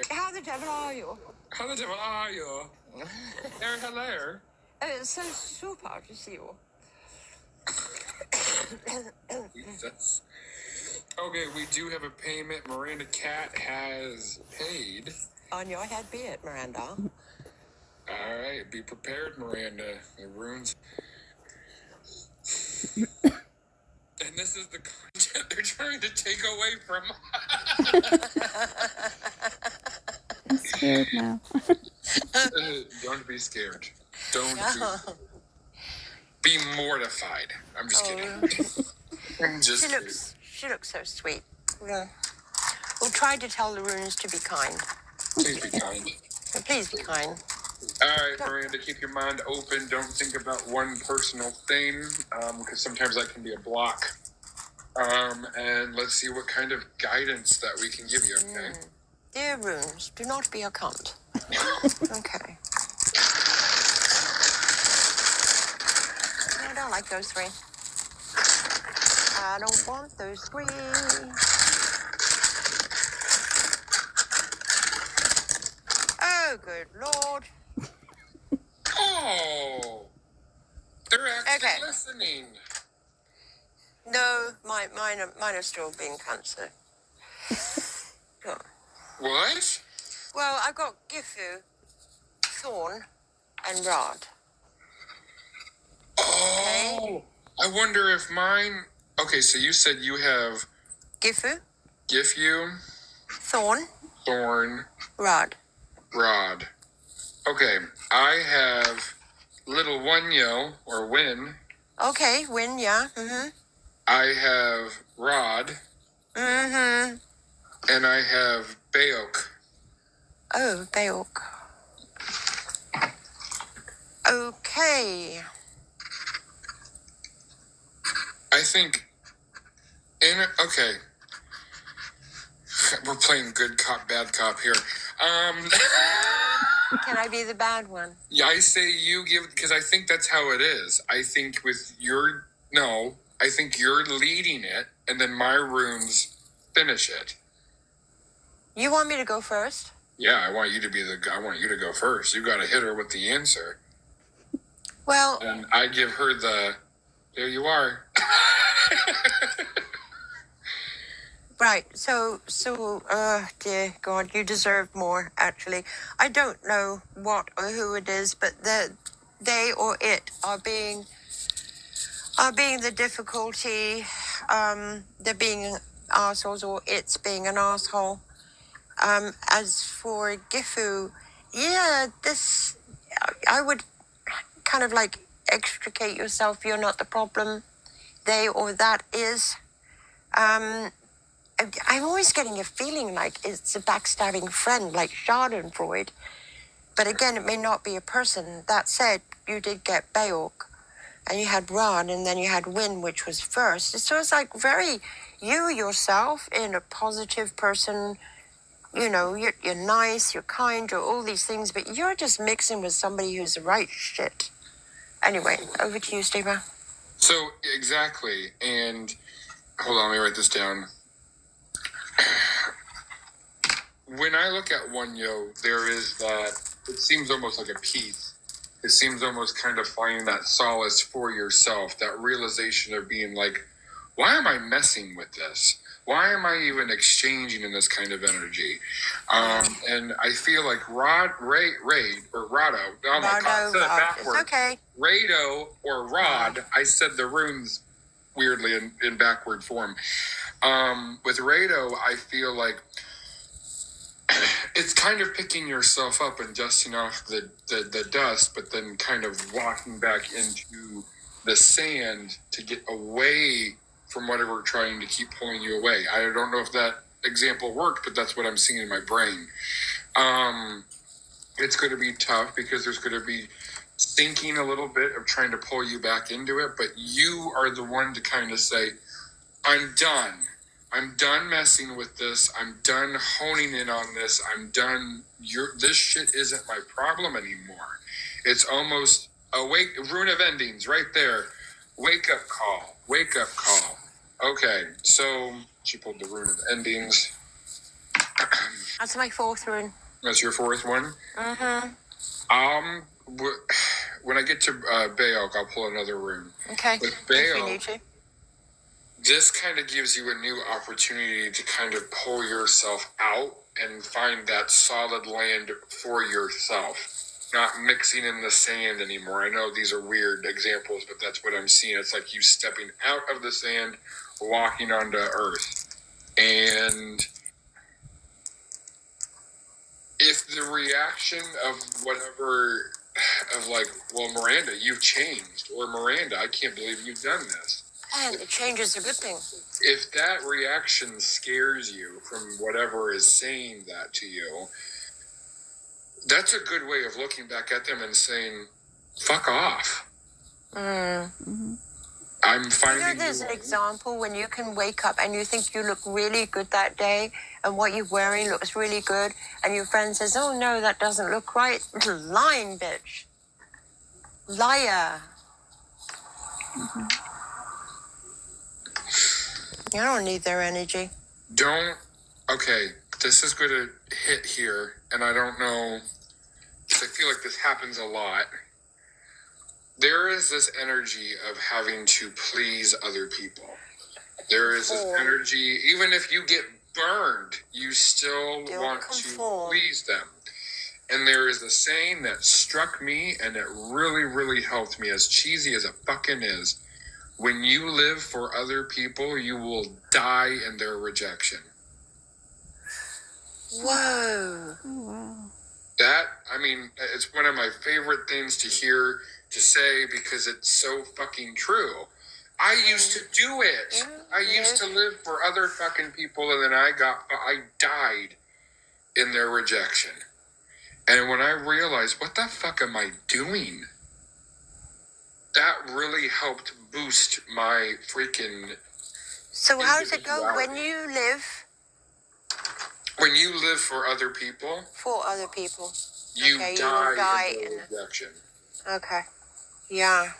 How the devil are you? How the devil are you? Hello. It's so super to see you. Jesus. Okay, we do have a payment. Miranda Cat has paid. On your head be it, Miranda. All right, be prepared, Miranda. The runes. And this is the content they're trying to take away from us. I'm scared now. Don't be scared. Don't be mortified. I'm just kidding. I'm just kidding. She looks so sweet. Yeah. We'll try to tell the runes to be kind. Please be kind. Please be kind. All right, Miranda, keep your mind open. Don't think about one personal thing, because sometimes that can be a block. And let's see what kind of guidance that we can give you, okay? Dear runes, do not be a cunt. Okay. I don't like those three. I don't want those three. Oh, good Lord. Oh, they're actually listening. No, mine are still being cunts. Oh. What? Well, I've got Gifu, Thorn, and Rod. Oh, okay. I wonder if mine... Okay, so you said you have... Gifu. Thorn. Rod. Okay, I have Little Wunyo, or Win. Okay, Win, yeah. Mm-hmm. I have Rod. Mm-hmm. And I have Baok. Oh, Baok. Okay. I think... Okay. We're playing good cop, bad cop here. Can I be the bad one? Yeah, I say you give, because I think that's how it is. I think with your... No, I think you're leading it, and then my runes finish it. You want me to go first? Yeah, I want you to go first. You got to hit her with the answer. Well... And I give her the... There you are. Right, so, dear God, you deserve more, actually. I don't know what or who it is, but they or it are being the difficulty, they're being assholes, or it's being an asshole. As for Gifu, yeah, I would kind of like extricate yourself, you're not the problem, they or that is. I'm always getting a feeling like it's a backstabbing friend, like Schadenfreude. But again, it may not be a person. That said, you did get Baok, and you had Ron, and then you had Win, which was first. So it's like very you yourself in a positive person. You know, you're nice, you're kind, you're all these things, but you're just mixing with somebody who's the right shit. Anyway, over to you, Stevon. So, exactly. And hold on, let me write this down. When I look at Wunyo, there is that, it seems almost like a peace. It seems almost kind of finding that solace for yourself, that realization of being like, why am I messing with this? Why am I even exchanging in this kind of energy? And I feel like Rado, oh my God, I said it backwards. It's okay. Rado or Rod, I said the runes weirdly in backward form. With Rado, I feel like it's kind of picking yourself up and dusting off the dust, but then kind of walking back into the sand to get away from whatever trying to keep pulling you away. I don't know if that example worked, but that's what I'm seeing in my brain. It's going to be tough because there's going to be thinking a little bit of trying to pull you back into it, but you are the one to kind of say, I'm done. I'm done messing with this. I'm done honing in on this. I'm done. This shit isn't my problem anymore. It's almost rune of endings right there. Wake up call. Okay, so she pulled the rune of endings. That's my fourth rune. That's your fourth one? Mm-hmm. When I get to Baelk, I'll pull another rune. Okay. With If you Baelk, need to. this kind of gives you a new opportunity to kind of pull yourself out and find that solid land for yourself. Not mixing in the sand anymore. I know these are weird examples, but that's what I'm seeing. It's like you stepping out of the sand, walking onto earth. And if the reaction of whatever, of like, well, Miranda, you've changed, or Miranda, I can't believe you've done this. And the change is a good thing. If that reaction scares you from whatever is saying that to you, that's a good way of looking back at them and saying, fuck off. Mm-hmm. I'm finding there's an example when you can wake up and you think you look really good that day and what you're wearing looks really good and your friend says, oh no, that doesn't look right. Lying bitch. Liar. Mm-hmm. You don't need their energy. Okay, this is going to hit here, and I don't know, because I feel like this happens a lot. There is this energy of having to please other people. There is this energy, even if you get burned, you still want to please them. And there is a saying that struck me, and it really, really helped me, as cheesy as it fucking is. When you live for other people, you will die in their rejection. Whoa. Oh, wow. It's one of my favorite things to hear, to say, because it's so fucking true. I used to do it. I used to live for other fucking people, and then I died in their rejection. And when I realized, what the fuck am I doing? That really helped boost my freaking... So how does it go when you live? When you live for other people? For other people. You die in their rejection. Okay. Yeah.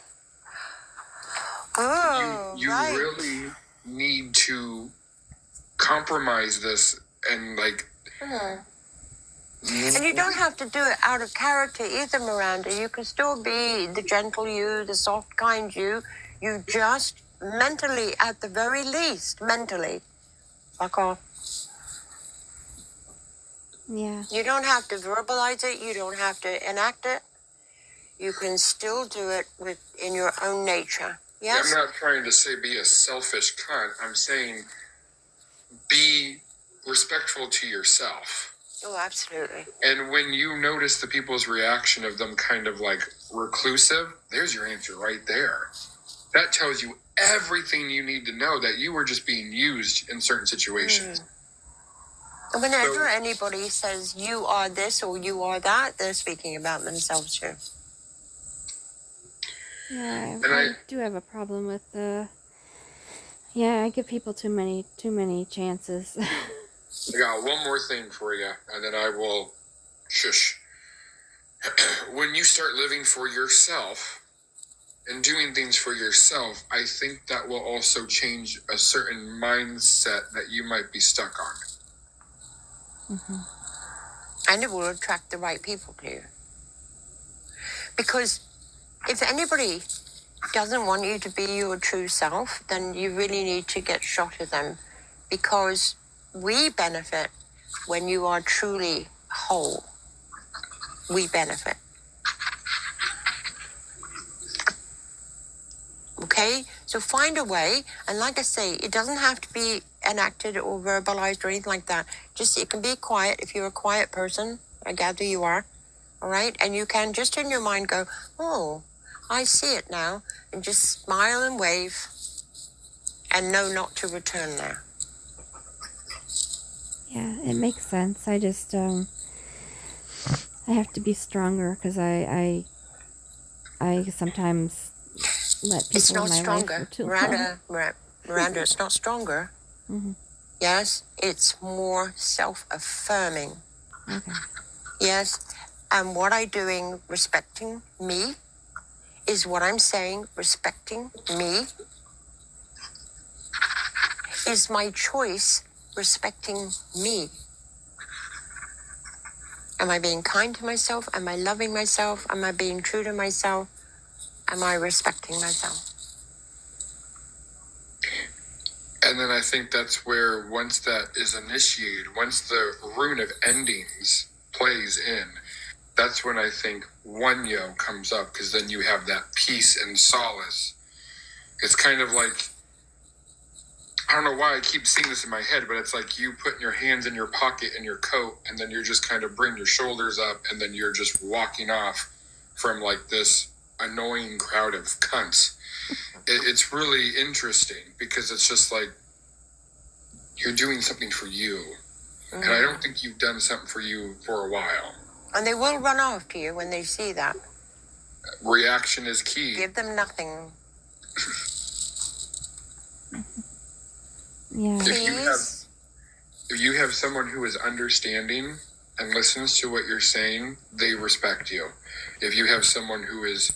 Oh, you right. really need to compromise this and like... And you don't have to do it out of character either, Miranda. You can still be the gentle you, the soft, kind you. You just mentally, at the very least, fuck off. Yeah. You don't have to verbalize it. You don't have to enact it. You can still do it in your own nature. Yes? I'm not trying to say be a selfish cunt. I'm saying be respectful to yourself. Oh, absolutely. And when you notice the people's reaction of them kind of like reclusive, there's your answer right there. That tells you everything you need to know, that you were just being used in certain situations. Whenever anybody says you are this or you are that, they're speaking about themselves too. Yeah, I do have a problem with I give people too many chances. I got one more thing for you, and then I will shush. When you start living for yourself and doing things for yourself, I think that will also change a certain mindset that you might be stuck on. Mm-hmm. And it will attract the right people to you. Because if anybody doesn't want you to be your true self, then you really need to get shot at them, because we benefit when you are truly whole. We benefit. Okay? So find a way, and like I say, it doesn't have to be enacted or verbalized or anything like that. Just, it can be quiet if you're a quiet person. I gather you are. All right? And you can just in your mind go, oh, I see it now, and just smile and wave and know not to return there. Yeah, it makes sense. I just, I have to be stronger, because I sometimes let people in my life for too long. Miranda, it's not stronger. Mm-hmm. Yes, it's more self-affirming. Okay. Yes, and what I'm doing respecting me is what I'm saying respecting me is my choice respecting me. Am I being kind to myself? Am I loving myself? Am I being true to myself? Am I respecting myself? And then I think that's where, once that is initiated, once the rune of endings plays in, that's when I think one yo comes up, because then you have that peace and solace. It's kind of like, I don't know why I keep seeing this in my head, but it's like you putting your hands in your pocket in your coat, and then you're just kind of bring your shoulders up, and then you're just walking off from like this annoying crowd of cunts. It's really interesting, because it's just like you're doing something for you. And I don't think you've done something for you for a while. And they will run after you when they see that. Reaction is key. Give them nothing. Yeah. If you have someone who is understanding and listens to what you're saying, they respect you. If you have someone who is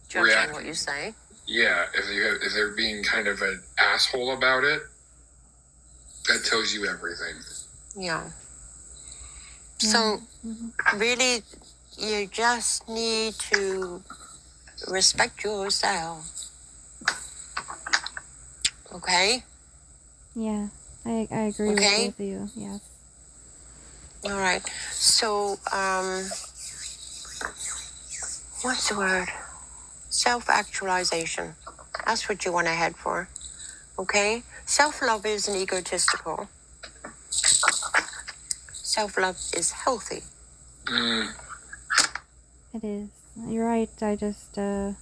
judging what you say, yeah, if they're being kind of an asshole about it, that tells you everything. Yeah. So really, you just need to respect yourself. Okay? Yeah. I agree with both of you. Yes. All right. So, what's the word? Self-actualization. That's what you want to head for. Okay? Self-love isn't egotistical. Self-love is healthy. It is. You're right. I just, like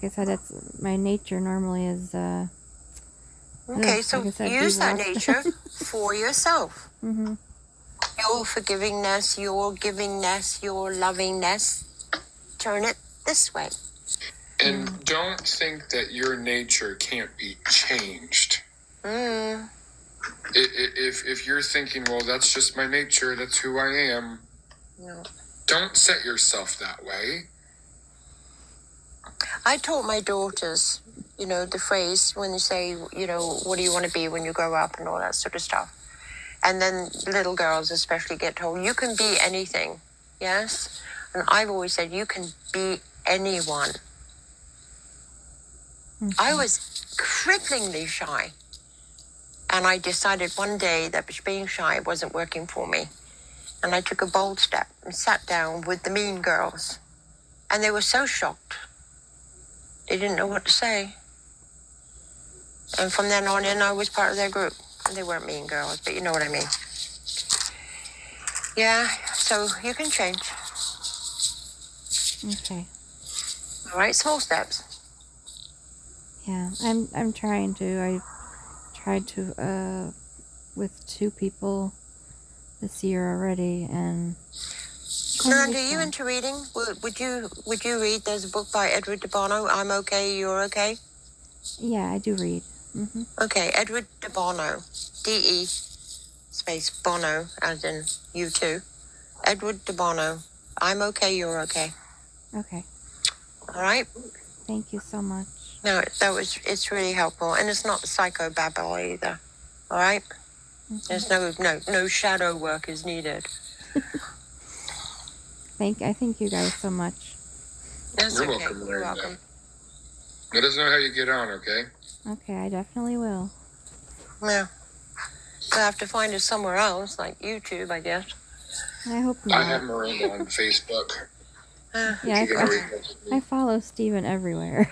I said, that's my nature normally is, okay, so like I said, use that evil. nature for yourself. Mm-hmm. Your forgivingness, your givingness, your lovingness. Turn it this way. And don't think that your nature can't be changed. If you're thinking, well, that's just my nature, that's who I am, No. Don't set yourself that way. I taught my daughters, the phrase when they say, what do you want to be when you grow up and all that sort of stuff. And then little girls especially get told, you can be anything. Yes? And I've always said, you can be anyone. Mm-hmm. I was cripplingly shy. And I decided one day that being shy wasn't working for me. And I took a bold step and sat down with the mean girls. And they were so shocked. They didn't know what to say. And from then on in, I was part of their group. And they weren't mean girls, but you know what I mean. Yeah, so you can change. Okay. All right, small steps. Yeah, I'm trying to. I tried to with 2 people this year already, and Miranda, are you into reading? Would you read? There's a book by Edward de Bono. I'm okay, you're okay. Yeah, I do read. Mm-hmm. Okay, Edward de Bono, D-E space Bono, as in you too. Edward de Bono. I'm okay, you're okay. Okay. All right. Thank you so much. No, it's really helpful, and it's not psychobabble either. All right. Mm-hmm. There's no shadow work is needed. I thank you guys so much. That's You're okay. welcome. You're welcome. Let us know how you get on, okay? Okay, I definitely will. Yeah. You'll have to find us somewhere else, like YouTube, I guess. I hope not. I have Miranda on Facebook. Yeah, I follow Stephen everywhere.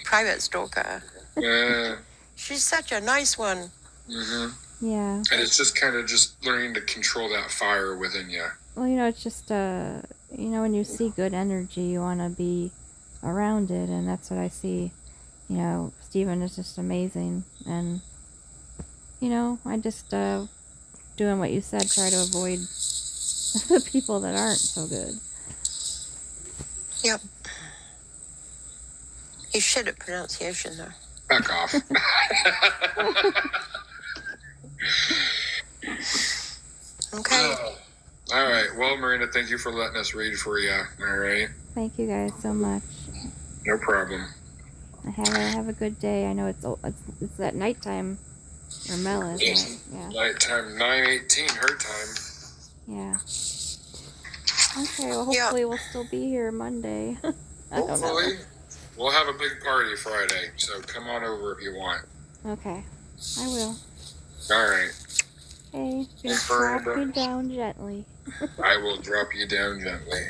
Private stalker. Yeah. She's such a nice one. Mm-hmm. Yeah. And it's just kind of just learning to control that fire within you. Well, it's just, when you see good energy, you want to be around it, and that's what I see. Stephen is just amazing, and, I just, doing what you said, try to avoid the people that aren't so good. Yep. He's shit at pronunciation, though. Back off. Okay. All right. Well, Miranda, thank you for letting us read for you. All right. Thank you guys so much. No problem. Have a good day. I know it's at nighttime Or Mel is, Yes. right? Yeah. Nighttime, 9:18 her time. Yeah. Okay, well, hopefully we'll still be here Monday. I don't know. Hopefully, we'll have a big party Friday, so come on over if you want. Okay, I will. All right. Hey, just Thanks, drop Miranda. me down gently. I will drop you down gently.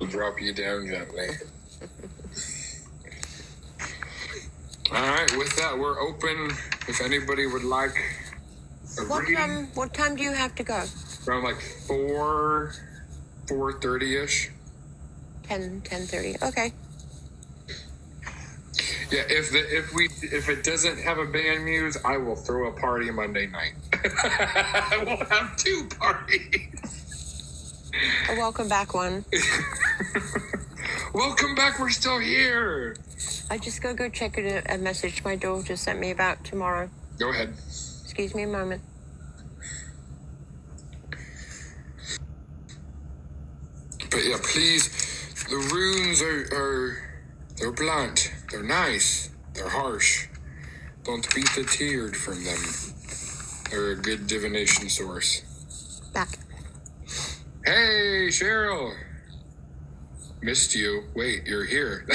I'll drop you down gently. All right, with that, we're open. If anybody would like a reading, What time do you have to go? around like 4:30ish. 10:30. Okay. Yeah, if it doesn't have a band muse, I will throw a party Monday night. We'll have 2 parties. A welcome back one. Welcome back. We're still here. I just go check a message my daughter sent me about tomorrow. Go ahead. Excuse me a moment. But yeah, please. The runes they're blunt. They're nice. They're harsh. Don't be deterred from them. They're a good divination source. Back. Hey, Cheryl. Missed you. Wait, you're here.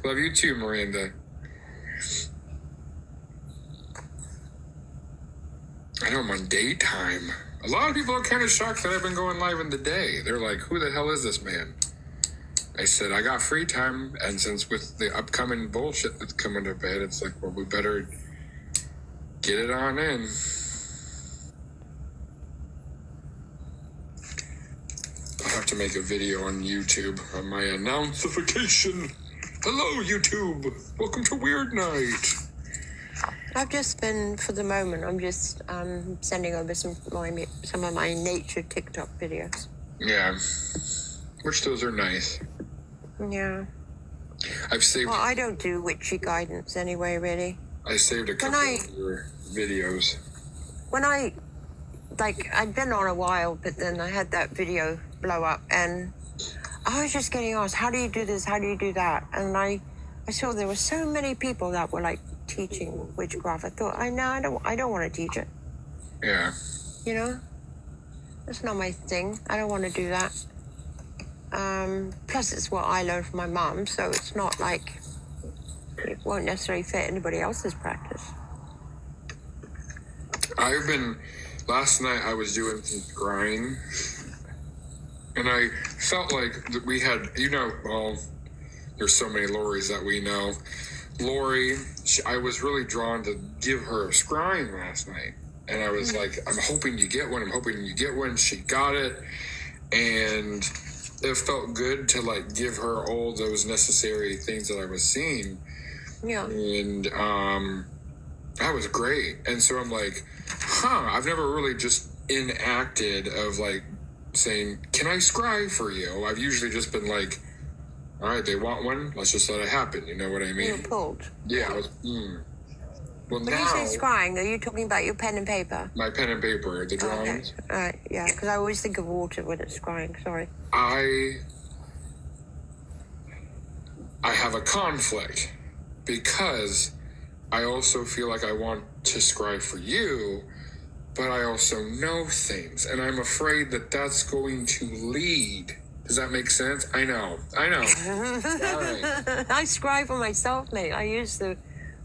Love you too, Miranda. I know I'm on daytime. A lot of people are kind of shocked that I've been going live in the day. They're like, who the hell is this man? I said, I got free time, and since with the upcoming bullshit that's coming to bed, it's like, well, we better get it on in. I'll have to make a video on YouTube on my announcification. Hello, YouTube. Welcome to Weird Night. I've just been, for the moment, I'm just sending over some of my nature TikTok videos. Yeah. Which those are nice. Yeah. I've saved... Well, I don't do witchy guidance anyway, really. I saved a couple of your videos. When I'd been on a while, but then I had that video blow up, and I was just getting asked, how do you do this? How do you do that? And I saw there were so many people that were like teaching witchcraft. I thought, I don't want to teach it. Yeah. You know? That's not my thing. I don't want to do that. Plus it's what I learned from my mom, so it's not like it won't necessarily fit anybody else's practice. Last night I was doing some scrying, and I felt like that we had, there's so many Loris that we know. Lori, I was really drawn to give her a scrying last night. And I was like, I'm hoping you get one. She got it. And it felt good to give her all those necessary things that I was seeing. Yeah. And that was great. And so I'm like, I've never really just enacted of saying, can I scry for you? I've usually just been like, all right, they want one. Let's just let it happen. You know what I mean? You were pulled. Yeah. Well, when now, you say scrying, are you talking about your pen and paper? My pen and paper, the drawings. Okay. All right, yeah, because I always think of water when it's scrying. Sorry. I have a conflict because I also feel like I want to scry for you, but I also know things, and I'm afraid that that's going to lead. Does that make sense? I know. All right. I scry for myself, mate. I use the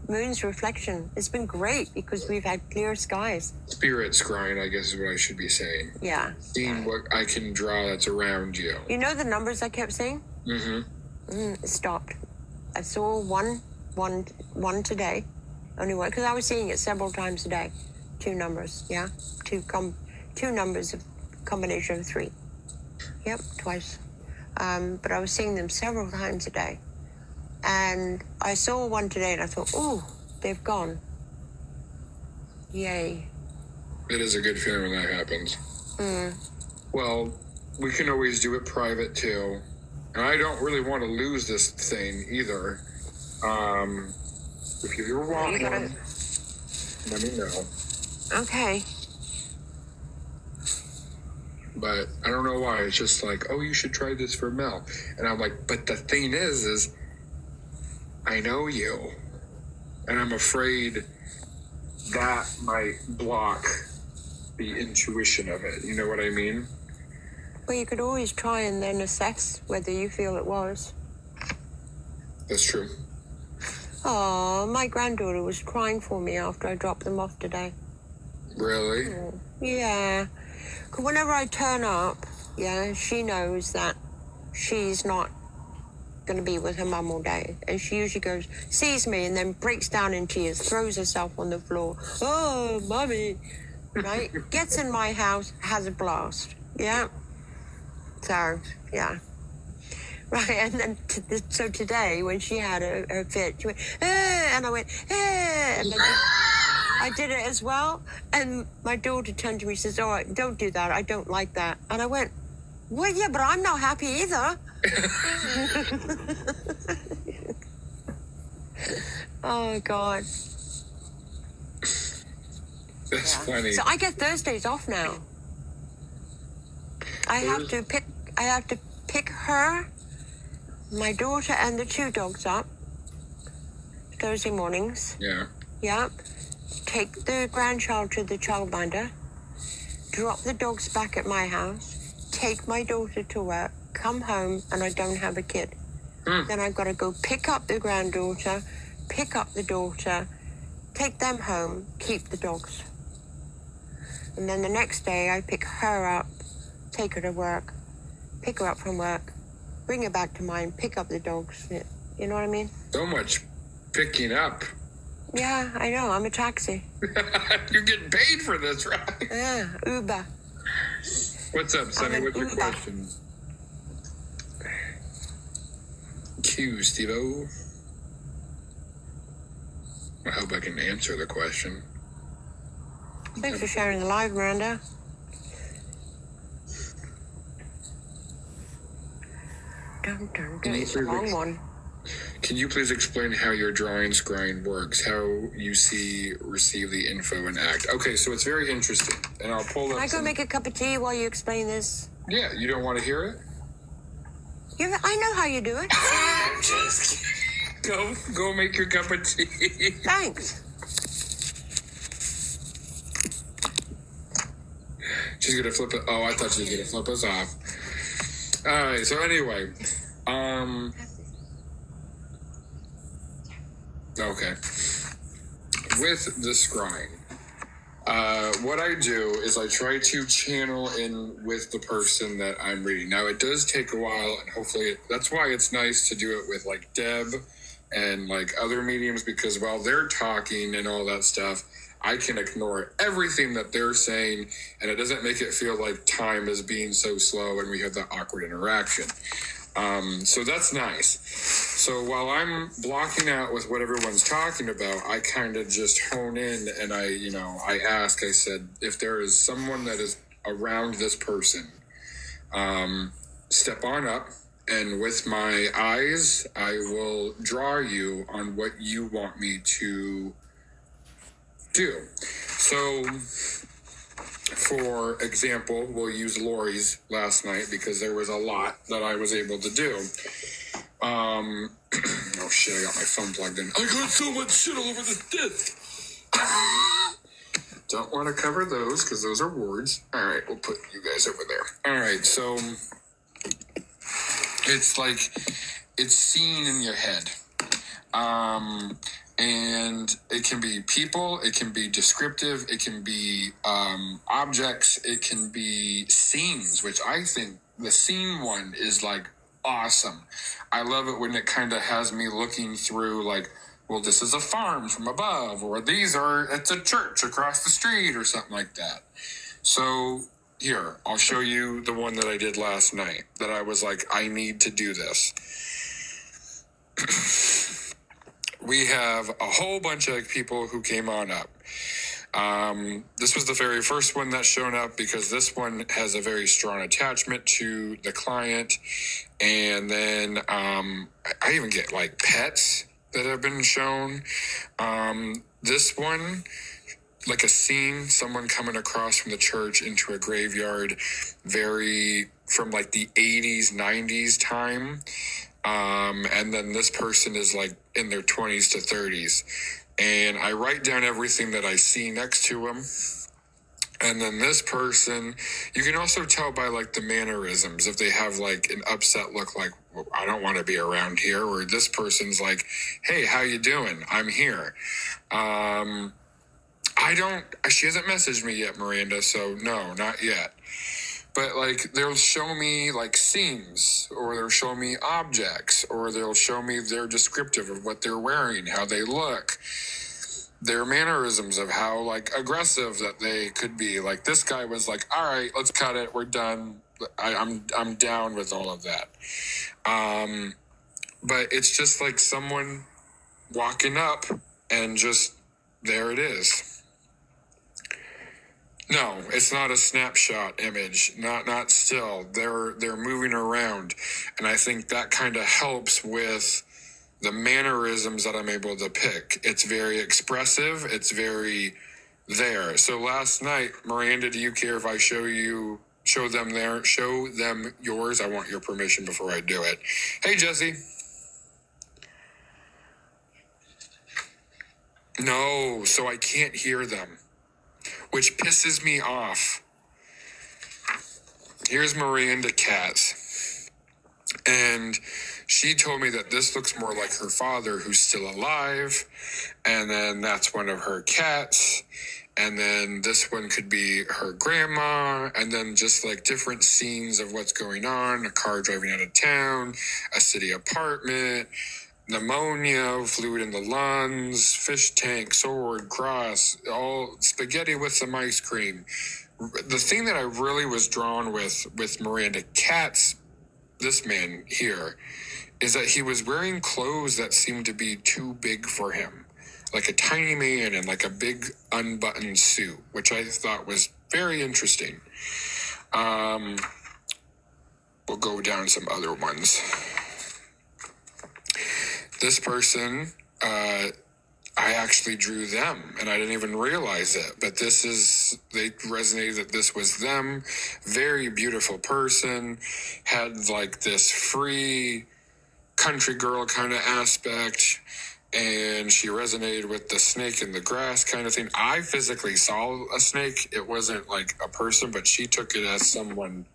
moon's reflection. It's been great because we've had clear skies. Spirit scrying, I guess is what I should be saying. Yeah. Seeing what I can draw that's around you. You know the numbers I kept saying? It stopped. I saw one today. Only one, because I was seeing it several times a day. 2 numbers, yeah? 2 numbers of combination of 3. Yep, twice. But I was seeing them several times a day. And I saw one today and I thought, oh, they've gone. Yay. It is a good feeling when that happens. Well, we can always do it private too. And I don't really want to lose this thing either. If you ever want one, let me know. Okay. But I don't know why. It's just like, oh, you should try this for Mel. And I'm like, but the thing is I know you. And I'm afraid that might block the intuition of it. You know what I mean? Well, you could always try and then assess whether you feel it was. That's true. Oh, my granddaughter was crying for me after I dropped them off today. Really? Yeah. 'Cause whenever I turn up, yeah, she knows that she's not going to be with her mum all day. And she usually sees me and then breaks down in tears, throws herself on the floor. Oh, Mummy. Right? Gets in my house, has a blast. Yeah. So, yeah. Right, and then so today when she had her fit, she went, and I went, and I did it as well. And my daughter turned to me and says, oh, don't do that. I don't like that. And I went, well, yeah, but I'm not happy either. Oh, God. That's funny. So I get Thursdays off now. I have to pick her, my daughter, and the 2 dogs up Thursday mornings. Yeah. Yep. Take the grandchild to the childminder, drop the dogs back at my house, take my daughter to work, come home, and I don't have a kid. Then I've got to go pick up the granddaughter, pick up the daughter, take them home, keep the dogs. And then the next day I pick her up, take her to work, pick her up from work, bring her back to mine, pick up the dogs. You know what I mean? So much picking up. Yeah, I know. I'm a taxi. You're getting paid for this, right? Yeah, Uber. What's up, Sonny? What's your Uber. question? Q, Steve-O. I hope I can answer the question. Thanks for sharing the live, Miranda. Dun, dun, dun. It's a long one. Can you please explain how your drawing scrying works? How you receive the info and act? Okay, so it's very interesting. And I'll pull up. Can I go make a cup of tea while you explain this? Yeah, you don't want to hear it? I know how you do it. Just go make your cup of tea. Thanks. She's gonna flip it. Oh, I thought she was gonna flip us off. All right. So anyway, okay. With the scrying, what I do is I try to channel in with the person that I'm reading. Now it does take a while, and hopefully that's why it's nice to do it with like Deb and like other mediums, because while they're talking and all that stuff, I can ignore everything that they're saying, and it doesn't make it feel like time is being so slow and we have that awkward interaction. So that's nice. So while I'm blocking out with what everyone's talking about, I kind of just hone in and I said, if there is someone that is around this person, step on up, and with my eyes, I will draw you on what you want me to do. So, for example, we'll use Lori's last night because there was a lot that I was able to do. Oh shit, I got my phone plugged in. I got so much shit all over the disc. Don't want to cover those because those are words. All right, we'll put you guys over there. All right, so it's like it's seen in your head. And it can be people, it can be descriptive, it can be objects, it can be scenes, which I think the scene one is like awesome. I love it when it kind of has me looking through like, well, this is a farm from above, or it's a church across the street or something like that. So here, I'll show you the one that I did last night that I was like, I need to do this. We have a whole bunch of people who came on up. This was the very first one that's shown up because this one has a very strong attachment to the client. And then I even get like pets that have been shown. This one, like a scene, someone coming across from the church into a graveyard, very from like the 80s, 90s time. And then this person is like in their 20s to 30s. and I write down everything that I see next to him. And then this person, you can also tell by like the mannerisms, if they have like an upset look, like, well, I don't want to be around here, or this person's like, hey, how you doing? I'm here. She hasn't messaged me yet, Miranda, so no, not yet. But like, they'll show me like scenes, or they'll show me objects, or they'll show me their descriptive of what they're wearing, how they look, their mannerisms of how like aggressive that they could be. Like this guy was like, all right, let's cut it, we're done. I'm down with all of that. But it's just like someone walking up and just there it is. No, it's not a snapshot image. Not still. They're moving around, and I think that kind of helps with the mannerisms that I'm able to pick. It's very expressive. It's very there. So last night, Miranda, do you care if I show them yours? I want your permission before I do it. Hey, Jesse. No, so I can't hear them, which pisses me off. Here's Miranda Katz. And she told me that this looks more like her father, who's still alive. And then that's one of her cats. And then this one could be her grandma. And then just like different scenes of what's going on. A car driving out of town, a city apartment, pneumonia, fluid in the lungs, fish tank, sword, cross, all spaghetti with some ice cream. The thing that I really was drawn with Miranda Katz, this man here, is that he was wearing clothes that seemed to be too big for him. Like a tiny man in like a big unbuttoned suit, which I thought was very interesting. We'll go down some other ones. This person, I actually drew them, and I didn't even realize it. But they resonated that this was them. Very beautiful person, had like this free country girl kind of aspect, and she resonated with the snake in the grass kind of thing. I physically saw a snake. It wasn't like a person, but she took it as someone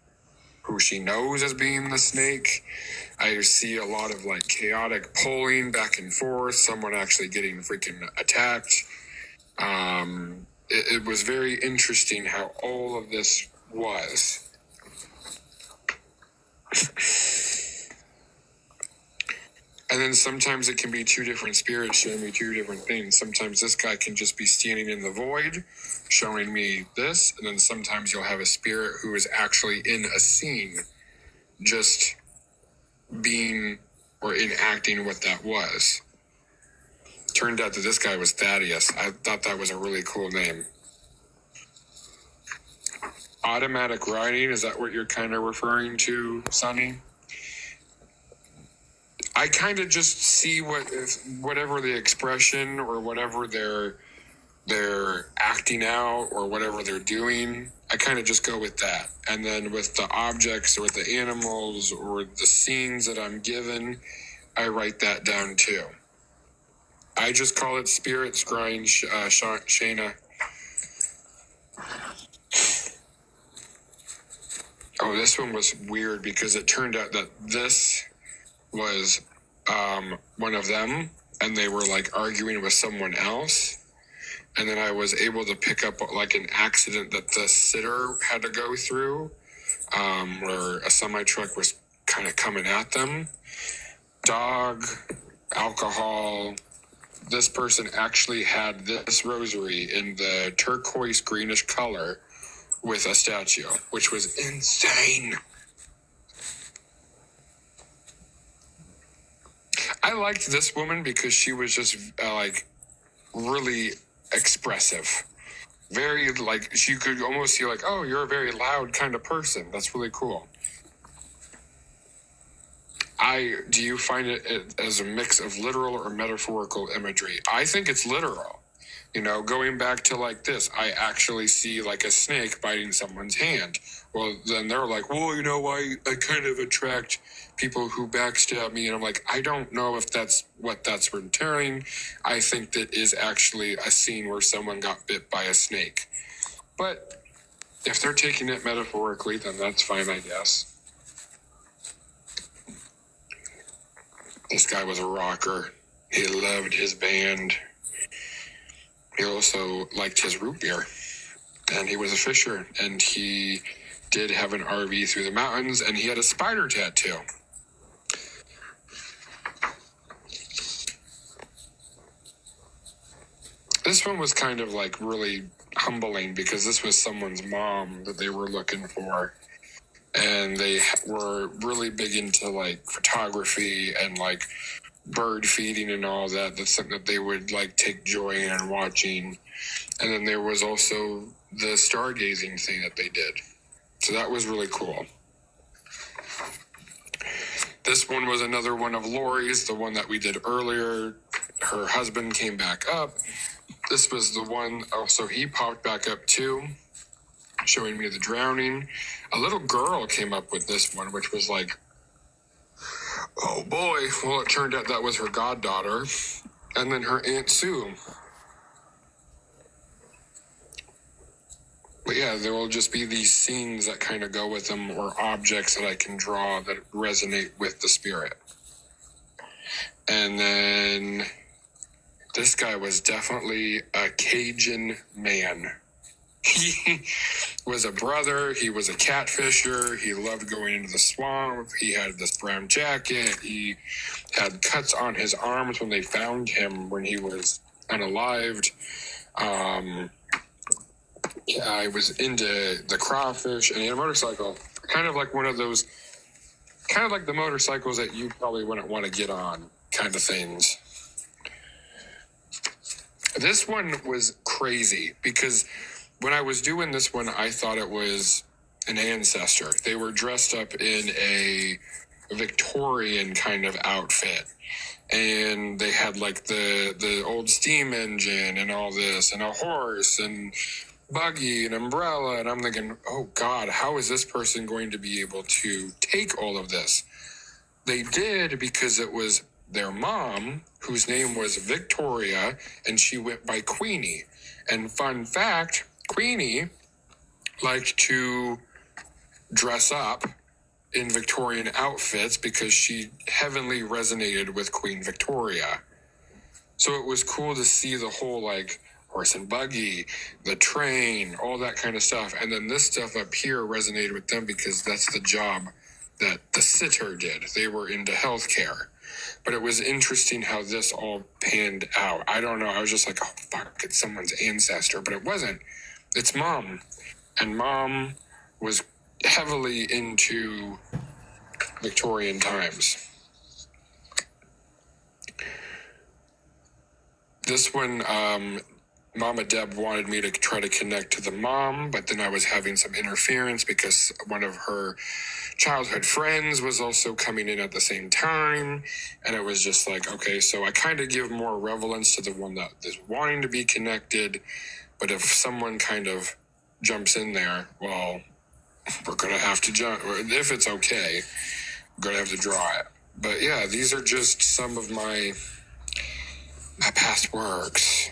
who she knows as being the snake. I see a lot of like chaotic pulling back and forth, someone actually getting freaking attacked. It was very interesting how all of this was. And then sometimes it can be two different spirits showing me two different things. Sometimes this guy can just be standing in the void showing me this. And then sometimes you'll have a spirit who is actually in a scene just being or enacting what that was. Turned out that this guy was Thaddeus. I thought that was a really cool name. Automatic writing, is that what you're kind of referring to, Sonny? I kind of just see whatever the expression or whatever they're acting out or whatever they're doing. I kind of just go with that. And then with the objects or the animals or the scenes that I'm given, I write that down too. I just call it spirit scrying, Shayna. Oh, this one was weird because it turned out that this was one of them, and they were like arguing with someone else. And then I was able to pick up like an accident that the sitter had to go through, where a semi-truck was kind of coming at them. Dog, alcohol. This person actually had this rosary in the turquoise greenish color with a statue, which was insane. I liked this woman because she was just like really expressive. Very like, she could almost see like, oh, you're a very loud kind of person. That's really cool. Do you find it as a mix of literal or metaphorical imagery? I think it's literal. You know, going back to like this, I actually see like a snake biting someone's hand. Well, then they're like, well, you know, I kind of attract people who backstab me. And I'm like, I don't know if that's what that's returning. I think that is actually a scene where someone got bit by a snake. But if they're taking it metaphorically, then that's fine, I guess. This guy was a rocker. He loved his band. He also liked his root beer. And he was a fisher. And he did have an RV through the mountains. And he had a spider tattoo. This one was kind of like really humbling because this was someone's mom that they were looking for. And they were really big into like photography and like bird feeding and all that. That's something that they would like take joy in and watching. And then there was also the stargazing thing that they did. So that was really cool. This one was another one of Lori's, the one that we did earlier. Her husband came back up. This was the one, so he popped back up too, showing me the drowning. A little girl came up with this one, which was like, oh boy. Well, it turned out that was her goddaughter. And then her Aunt Sue. But yeah, there will just be these scenes that kind of go with them or objects that I can draw that resonate with the spirit. And then this guy was definitely a Cajun man. He was a brother. He was a catfisher. He loved going into the swamp. He had this brown jacket. He had cuts on his arms when they found him when he was unalived. I was into the crawfish, and he had a motorcycle. Kind of like one of those, kind of like the motorcycles that you probably wouldn't want to get on kind of things. This one was crazy because when I was doing this one, I thought it was an ancestor. They were dressed up in a Victorian kind of outfit. And they had like the old steam engine and all this, and a horse and buggy and umbrella. And I'm thinking, oh God, how is this person going to be able to take all of this? They did because it was their mom, whose name was Victoria, and she went by Queenie. And fun fact, Queenie liked to dress up in Victorian outfits because she heavily resonated with Queen Victoria. So it was cool to see the whole like horse and buggy, the train, all that kind of stuff. And then this stuff up here resonated with them because that's the job that the sitter did. They were into healthcare. But it was interesting how this all panned out. I don't know. I was just like, oh, fuck, it's someone's ancestor. But it wasn't. It's mom. And mom was heavily into Victorian times. This one, Mama Deb wanted me to try to connect to the mom, but then I was having some interference because one of her childhood friends was also coming in at the same time. And it was just like, okay, so I kind of give more relevance to the one that is wanting to be connected. But if someone kind of jumps in there, well, we're going to have to jump. If it's okay, we're going to have to draw it. But yeah, these are just some of my past works.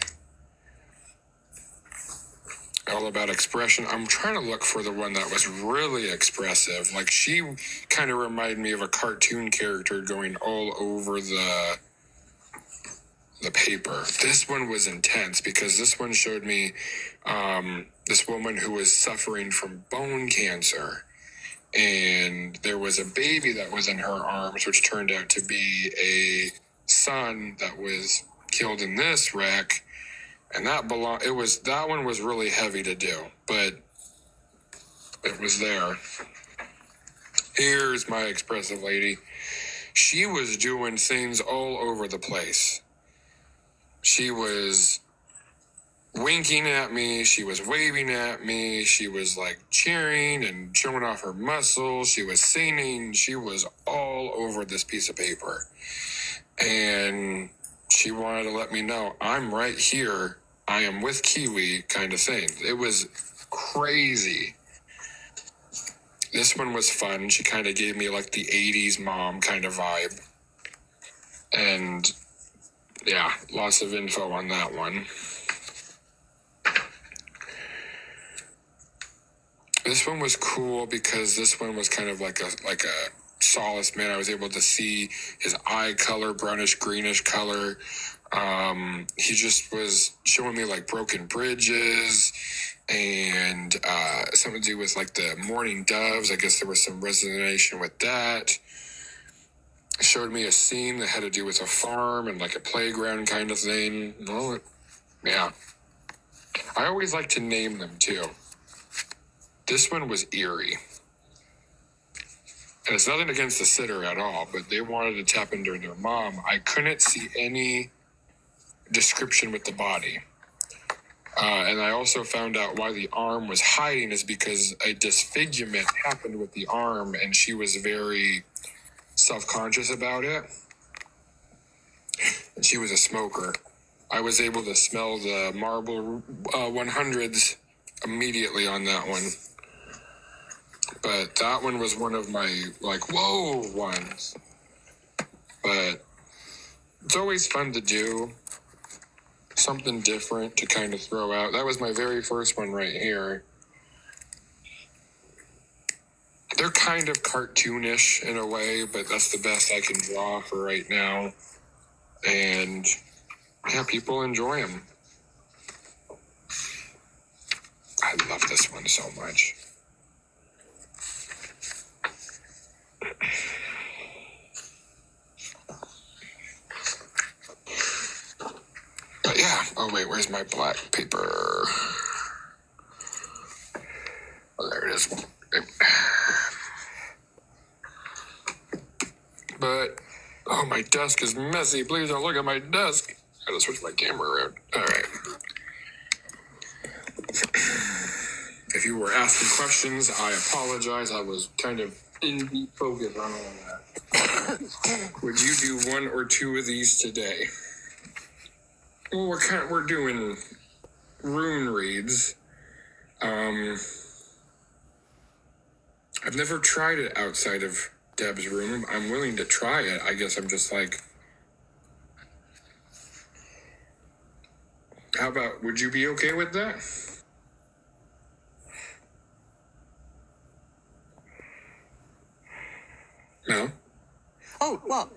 All about expression. I'm trying to look for the one that was really expressive. Like she kind of reminded me of a cartoon character going all over the paper. This one was intense because this one showed me this woman who was suffering from bone cancer. And there was a baby that was in her arms, which turned out to be a son that was killed in this wreck. And that one was really heavy to do, but it was there. Here's my expressive lady. She was doing things all over the place. She was winking at me. She was waving at me. She was like cheering and showing off her muscles. She was singing. She was all over this piece of paper. And she wanted to let me know, I'm right here I am with Kiwi kind of thing. It was crazy. This one was fun. She kind of gave me like the 80s mom kind of vibe. And yeah, lots of info on that one. This one was cool because this one was kind of like a Solace man. I was able to see his eye color, brownish greenish color. He just was showing me like broken bridges and something to do with like the mourning doves. I guess there was some resonation with that. Showed me a scene that had to do with a farm and like a playground kind of thing. Well, yeah. I always like to name them too. This one was eerie. And it's nothing against the sitter at all, but they wanted to tap into their mom. I couldn't see any description with the body. And I also found out why the arm was hiding is because a disfigurement happened with the arm, and she was very self-conscious about it. And she was a smoker. I was able to smell the marble 100s immediately on that one. But that one was one of my, like, whoa ones. But it's always fun to do something different to kind of throw out. That was my very first one right here. They're kind of cartoonish in a way, but that's the best I can draw for right now. And yeah, people enjoy them. I love this one so much. But yeah, oh wait, where's my black paper? Oh, there it is. But, oh, my desk is messy. Please don't look at my desk. I gotta switch my camera around. All right. If you were asking questions, I apologize. I was kind of in deep focus on all that. Would you do one or two of these today? Well, we're doing rune reads. I've never tried it outside of Deb's room. I'm willing to try it. I guess I'm just like, how about, would you be okay with that? No? Oh, well,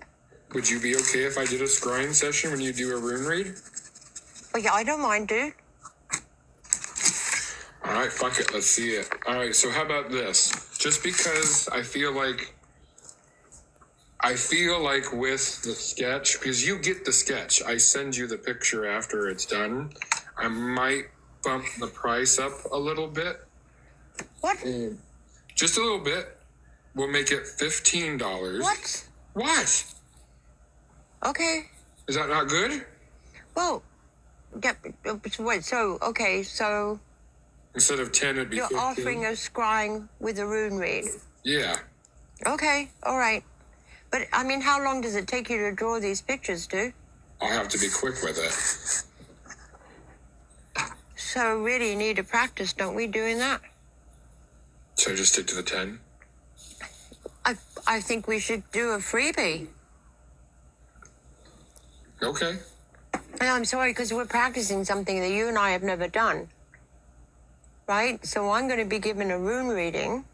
Would you be okay if I did a scrying session when you do a rune read? well, yeah, I don't mind, dude. All right, fuck it. Let's see it. All right, so how about this? Just because I feel like with the sketch, because you get the sketch, I send you the picture after it's done. I might bump the price up a little bit. What? Just a little bit. We'll make it $15. What? What? Okay. Is that not good? Well, yeah, wait, so, okay, so Instead of 10, it'd be you're 15. offering a scrying with a rune read. Yeah. Okay, all right. But, I mean, how long does it take you to draw these pictures, dude? I'll have to be quick with it. So, really need to practice, don't we, doing that? So just stick to the 10? I think we should do a freebie. Okay. And I'm sorry, because we're practicing something that you and I have never done. Right? So I'm going to be given a rune reading.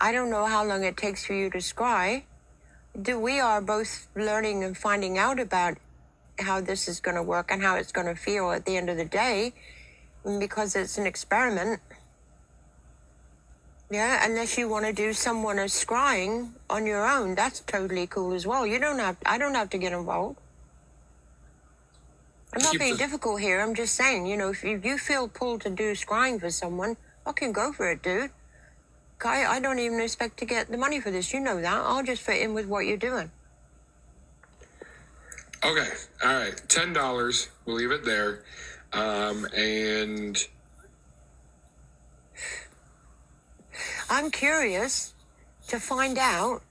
I don't know how long it takes for you to scry. We are both learning and finding out about how this is going to work and how it's going to feel at the end of the day, because it's an experiment. Yeah, unless you want to do someone as scrying on your own, that's totally cool as well. I don't have to get involved. I'm not being difficult here. I'm just saying, if you feel pulled to do scrying for someone, fucking go for it, dude. I don't even expect to get the money for this. You know that. I'll just fit in with what you're doing. Okay. All right. $10. We'll leave it there. And I'm curious to find out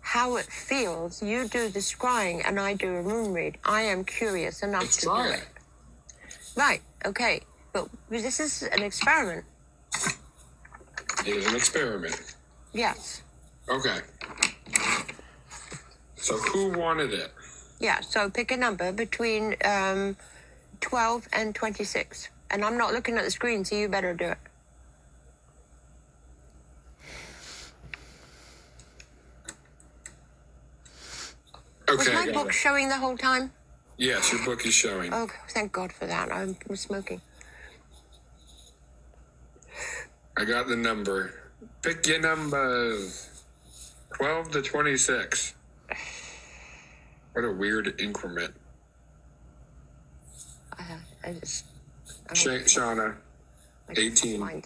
how it feels. You do the scrying and I do a rune read. I am curious enough let's to try do it. it. Right. Okay, but this is an experiment. It is an experiment. Yes. Okay. So who wanted it? Yeah, so pick a number between 12 and 26. And I'm not looking at the screen, so you better do it. Okay. Was my book showing the whole time? Yes, your book is showing. Oh, thank God for that. I was smoking. I got the number. Pick your numbers. 12 to 26. What a weird increment. I just... Shauna, 18.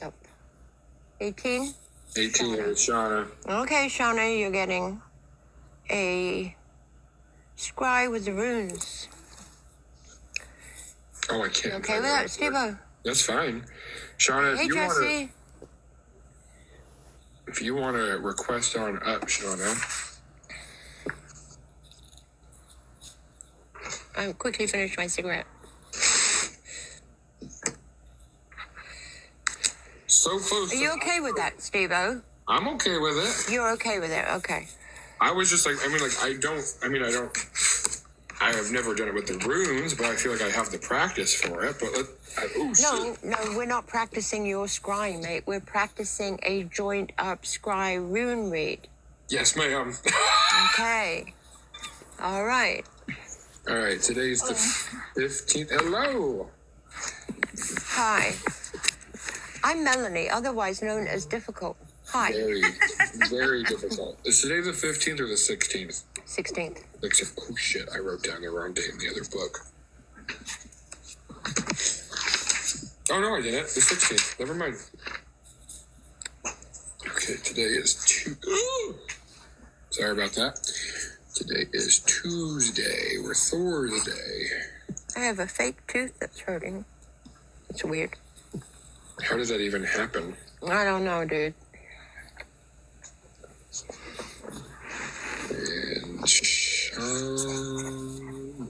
18? 18 is Shauna. Okay, Shauna, you're getting a scry with the runes. Oh, I can't. Okay with that, Steve-O? That's fine. Shauna, Hey, Jesse. if you want to request on up, Shauna. I'll quickly finish my cigarette. So close. Are you okay with that, Steve-O? I'm okay with it. You're okay with it, okay. I was just like, I have never done it with the runes, but I feel like I have the practice for it. But No, we're not practicing your scrying, mate. We're practicing a joint up scry rune read. Yes, ma'am. Okay. All right. All right, today's the 15th. Hello. Hi. I'm Melonie, otherwise known as Difficult. Hi. Very, very difficult. Is today the 15th or the 16th? 16th. Oh, shit. I wrote down the wrong date in the other book. Oh, no, I didn't. The 16th. Never mind. Okay, today is Sorry about that. Today is Tuesday. We're Thursday. I have a fake tooth that's hurting. It's weird. How does that even happen? I don't know, dude. And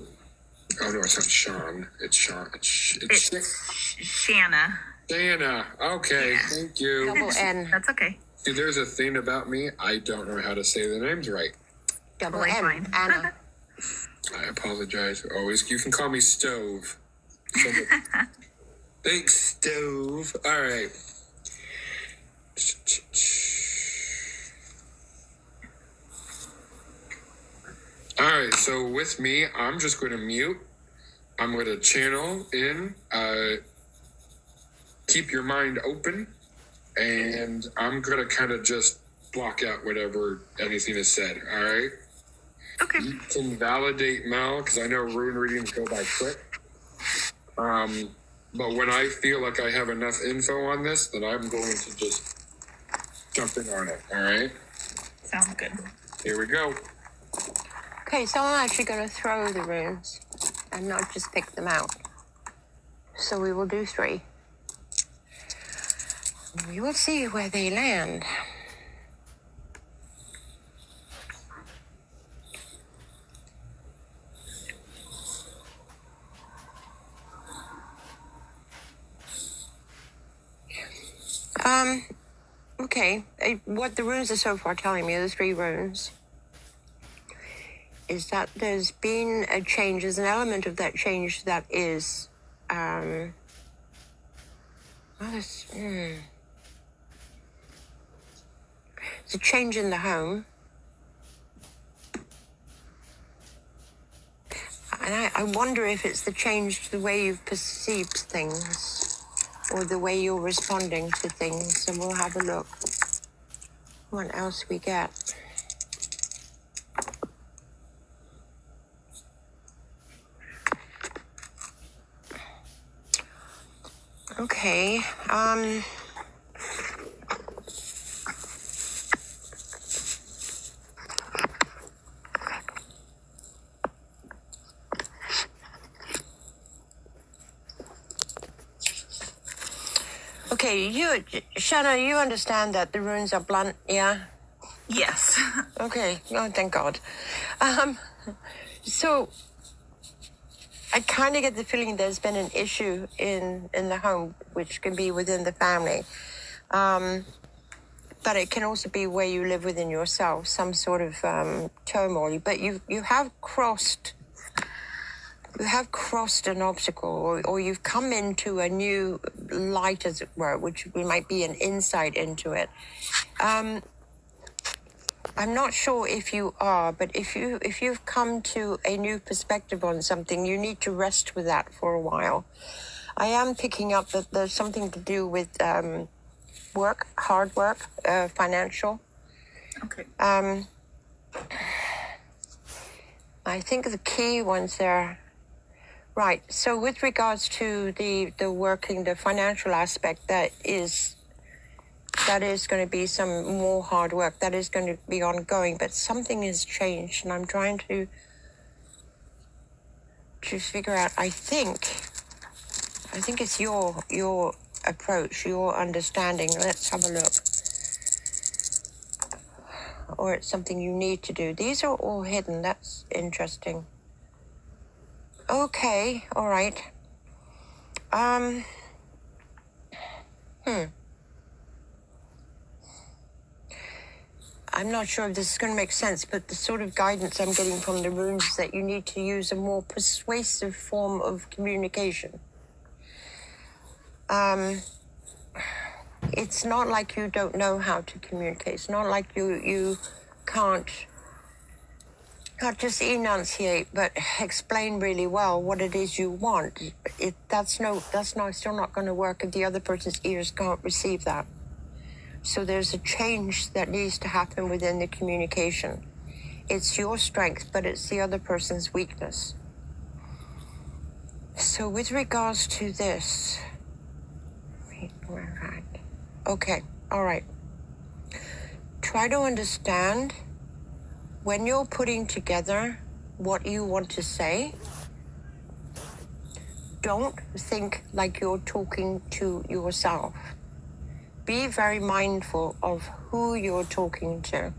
oh no, it's not Sean. It's Sean. It's Shanna. Shanna. Okay, Yeah. thank you. Double N. That's okay. See, there's a thing about me. I don't know how to say the names right. Double Totally N. fine. Anna. I apologize. Always, you can call me Stove. Thanks, Stove. All right. All right, so with me, I'm just going to mute. I'm going to channel in, keep your mind open, and I'm going to kind of just block out whatever anything is said, all right? Okay. You can validate Mel, because I know rune readings go by quick. But when I feel like I have enough info on this, then I'm going to just jump in on it, all right? Sounds good. Here we go. Okay, so I'm actually going to throw the runes and not just pick them out. So we will do 3. We will see where they land. Okay, what the runes are so far telling me, the 3 runes, is that there's been a change, there's an element of that change that is, it's a change in the home. And I wonder if it's the change to the way you've perceived things or the way you're responding to things. And we'll have a look what else we get. Okay, okay, Shanna, you understand that the runes are blunt, yeah? Yes. Okay, oh, thank God. So, I kind of get the feeling there's been an issue in the home, which can be within the family. But it can also be where you live within yourself, some sort of turmoil. But you have crossed an obstacle, or you've come into a new light, as it were, which might be an insight into it. I'm not sure if you are, but if you've come to a new perspective on something, you need to rest with that for a while. I am picking up that there's something to do with work, hard work, financial. Okay. I think the key ones there. Right. So with regards to the working, the financial aspect, that is going to be some more hard work. That is going to be ongoing, but something has changed, and I'm trying to figure out. I think it's your approach, your understanding. Let's have a look. Or it's something you need to do. These are all hidden. That's interesting. Okay. All right. I'm not sure if this is going to make sense, but the sort of guidance I'm getting from the runes is that you need to use a more persuasive form of communication. It's not like you don't know how to communicate. It's not like you can't just enunciate, but explain really well what it is you want. That's still not going to work if the other person's ears can't receive that. So there's a change that needs to happen within the communication. It's your strength, but it's the other person's weakness. So with regards to this, okay, all right. Try to understand when you're putting together what you want to say. Don't think like you're talking to yourself. Be very mindful of who you're talking to.